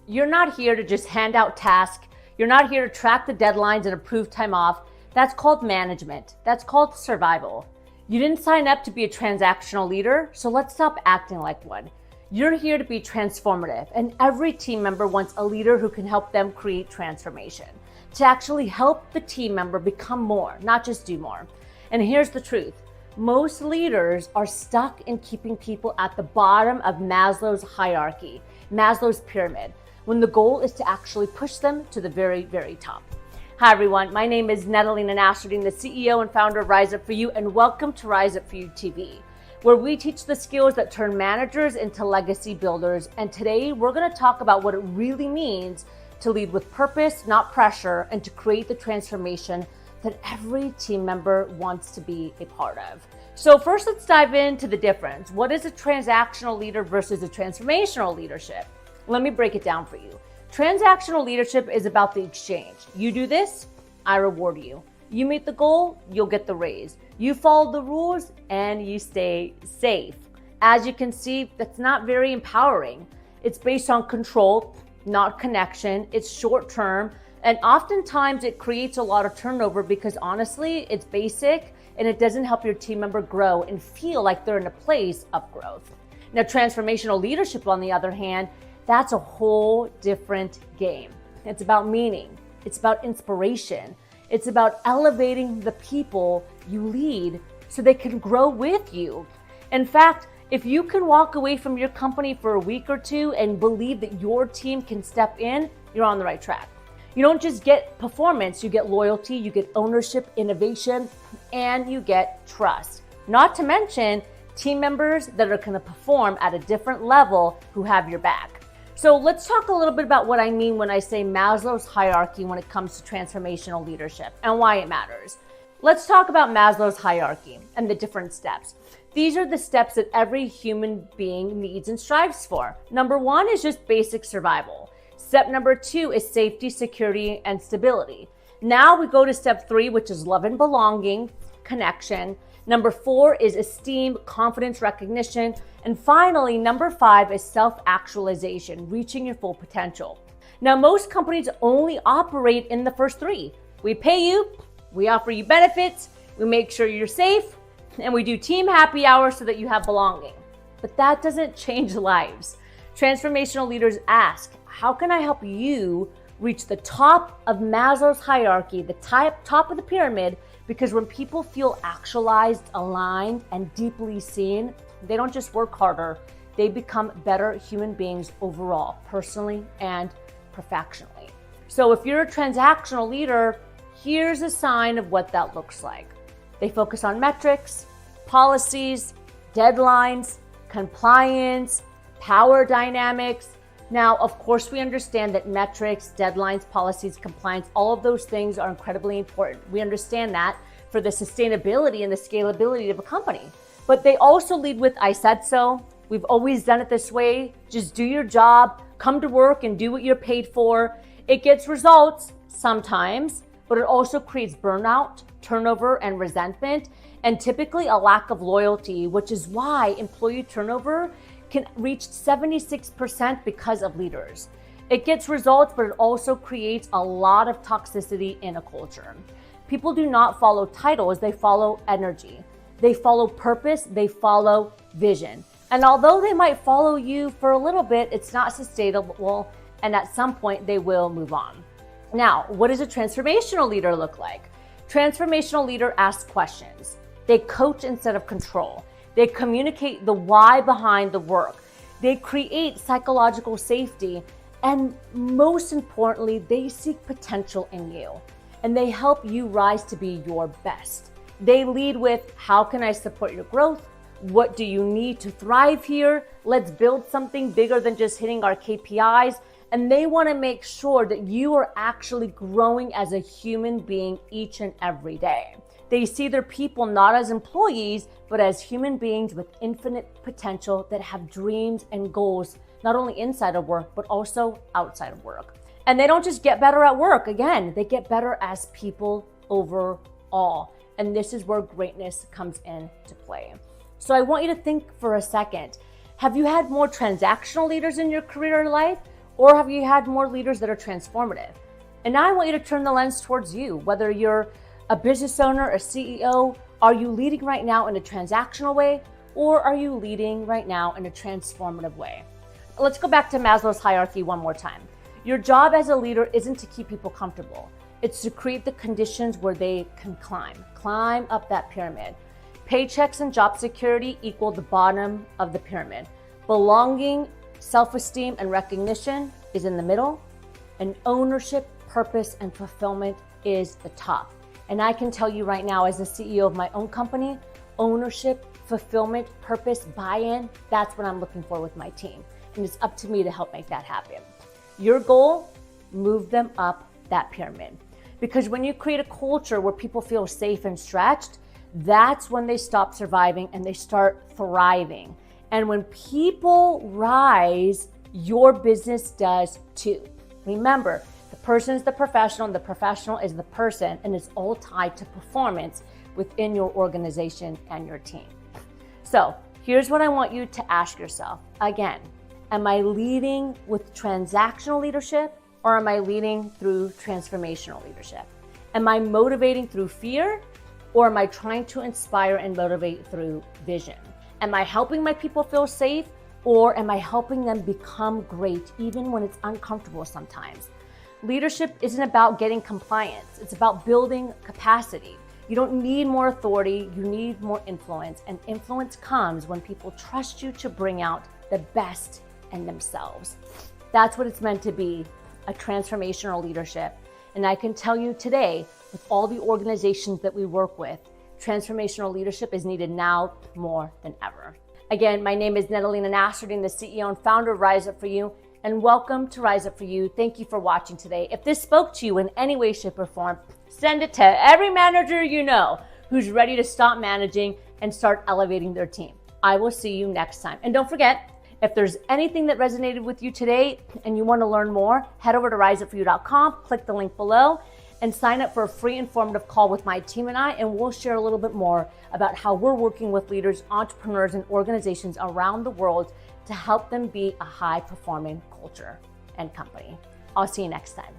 You're not here to just hand out tasks. You're not here to track the deadlines and approve time off. That's called management. That's called survival. You didn't sign up to be a transactional leader, so let's stop acting like one. You're here to be transformative, and every team member wants a leader who can help them create transformation, to actually help the team member become more, not just do more. And here's the truth. Most leaders are stuck in keeping people at the bottom of Maslow's hierarchy, Maslow's pyramid, when the goal is to actually push them to the very, very top. Hi everyone, my name is Lena Nasserdeen, the CEO and founder of Rise Up For You, and welcome to Rise Up For You TV, where we teach the skills that turn managers into legacy builders. And today we're going to talk about what it really means to lead with purpose, not pressure, and to create the transformation that every team member wants to be a part of. So first, let's dive into the difference. What is a transactional leader versus a transformational leadership? Let me break it down for you. Transactional leadership is about the exchange. You do this, I reward you. You meet the goal, you'll get the raise. You follow the rules, and you stay safe. As you can see, that's not very empowering. It's based on control, not connection. It's short term, and oftentimes it creates a lot of turnover because honestly, it's basic and it doesn't help your team member grow and feel like they're in a place of growth. Now, transformational leadership, on the other hand, that's a whole different game. It's about meaning. It's about inspiration. It's about elevating the people you lead so they can grow with you. In fact, if you can walk away from your company for a week or two and believe that your team can step in, you're on the right track. You don't just get performance, you get loyalty, you get ownership, innovation, and you get trust. Not to mention team members that are going to perform at a different level who have your back. So let's talk a little bit about what I mean when I say Maslow's hierarchy when it comes to transformational leadership and why it matters. Let's talk about Maslow's hierarchy and the different steps. These are the steps that every human being needs and strives for. Number one is just basic survival. Step number two is safety, security, and stability. Now we go to step three, which is love and belonging, connection. Number four is esteem, confidence, recognition. And finally, number five is self-actualization, reaching your full potential. Now, most companies only operate in the first three. We pay you, we offer you benefits, we make sure you're safe, and we do team happy hours so that you have belonging. But that doesn't change lives. Transformational leaders ask, how can I help you reach the top of Maslow's hierarchy, the top of the pyramid? Because when people feel actualized, aligned, and deeply seen, they don't just work harder, they become better human beings overall, personally and professionally. So if you're a transactional leader, here's a sign of what that looks like. They focus on metrics, policies, deadlines, compliance, power dynamics. Now, of course, we understand that metrics, deadlines, policies, compliance, all of those things are incredibly important. We understand that for the sustainability and the scalability of a company. But they also lead with, I said so, we've always done it this way, just do your job, come to work and do what you're paid for. It gets results sometimes, but it also creates burnout, turnover, and resentment, and typically a lack of loyalty, which is why employee turnover can reach 76% because of leaders. It gets results, but it also creates a lot of toxicity in a culture. People do not follow titles, they follow energy. They follow purpose, they follow vision. And although they might follow you for a little bit, it's not sustainable, and at some point they will move on. Now, what does a transformational leader look like? Transformational leader asks questions. They coach instead of control. They communicate the why behind the work. They create psychological safety. And most importantly, they seek potential in you. And they help you rise to be your best. They lead with, how can I support your growth? What do you need to thrive here? Let's build something bigger than just hitting our KPIs. And they want to make sure that you are actually growing as a human being each and every day. They see their people not as employees, but as human beings with infinite potential that have dreams and goals, not only inside of work, but also outside of work. And they don't just get better at work. Again, they get better as people overall. And this is where greatness comes into play. So I want you to think for a second. Have you had more transactional leaders in your career or life? Or have you had more leaders that are transformative? And now I want you to turn the lens towards you. Whether you're a business owner, a CEO, are you leading right now in a transactional way, or are you leading right now in a transformative way? Let's go back to Maslow's hierarchy one more time. Your job as a leader isn't to keep people comfortable. It's to create the conditions where they can climb up that pyramid. Paychecks and job security equal the bottom of the pyramid. Belonging, self-esteem, and recognition is in the middle, and ownership, purpose, and fulfillment is the top. And I can tell you right now, as the CEO of my own company, ownership, fulfillment, purpose, buy-in, that's what I'm looking for with my team. And it's up to me to help make that happen. Your goal, move them up that pyramid. Because when you create a culture where people feel safe and stretched, that's when they stop surviving and they start thriving. And when people rise, your business does too. Remember, the person is the professional and the professional is the person, and it's all tied to performance within your organization and your team. So here's what I want you to ask yourself. Again, am I leading with transactional leadership, or am I leading through transformational leadership? Am I motivating through fear, or am I trying to inspire and motivate through vision? Am I helping my people feel safe, or am I helping them become great even when it's uncomfortable sometimes? Leadership isn't about getting compliance. It's about building capacity. You don't need more authority, you need more influence. And influence comes when people trust you to bring out the best in themselves. That's what it's meant to be, a transformational leadership. And I can tell you today, with all the organizations that we work with, transformational leadership is needed now more than ever. Again, my name is Lena Nasserdeen, the CEO and founder of Rise Up For You, and welcome to Rise Up For You. Thank you for watching today. If this spoke to you in any way, shape, or form, send it to every manager you know who's ready to stop managing and start elevating their team. I will see you next time. And don't forget, if there's anything that resonated with you today and you want to learn more, head over to riseupforyou.com, click the link below, and sign up for a free informative call with my team and I, and we'll share a little bit more about how we're working with leaders, entrepreneurs, and organizations around the world to help them be a high-performing culture and company. I'll see you next time.